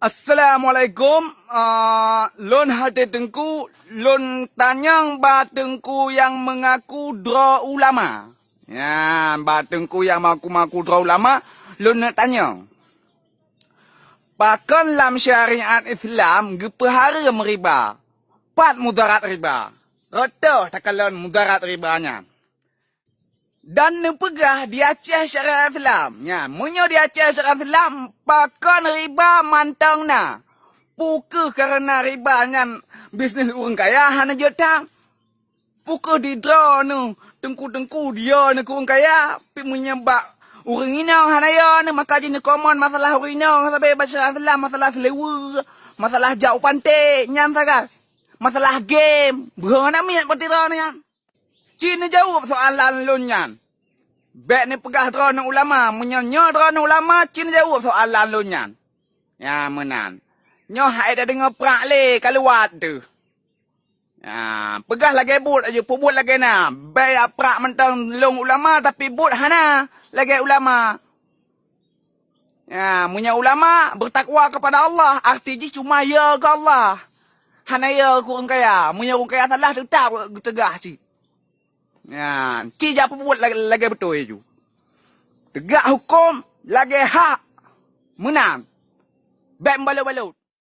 Assalamualaikum. Lon hati tengku, lon tanyang batengku yang mengaku dra ulama. Ya, batengku yang mengaku dra ulama, lon nak tanya. Pakan dalam syariat Islam gepahara meriba. 4 mudarat riba. Rotoh takalon mudarat ribanya. Dan nepegah di Aceh syariat Islam. Ya, munyo di Aceh syariat Islam, pakan riba mantang na. Puka karena riba nyan bisnes orang kaya hana jota. Puka di draw nu, tengku-tengku dia ni orang kaya, pi menyebab orang inang hana ya ni maka jenis common masalah orang inang sampai syariat Islam, masalah selewa, masalah jauh pantai, nyan sagal. Masalah game, berana miat bertira ni nyan. Cina jawab soalan lu nyan. Bek ni pegah drone ulama. Menyo drone ulama, Cina jawab soalan lu nyan. Ya, menan. Nyo hai dah dengar perak le kalau tu. Ya, pegah lagi but aja, pubut lagi na. Bek perak mentang long ulama tapi but hana lagi ulama. Ya, punya ulama bertakwa kepada Allah. Artinya cuma ya ke Allah. Hana ya kurang kaya. Punya orang kaya salah tetap tegah cik. Ya, cik apa buat lagi betul je. Tegak hukum, lagi hak, menang. Baik balut-balut.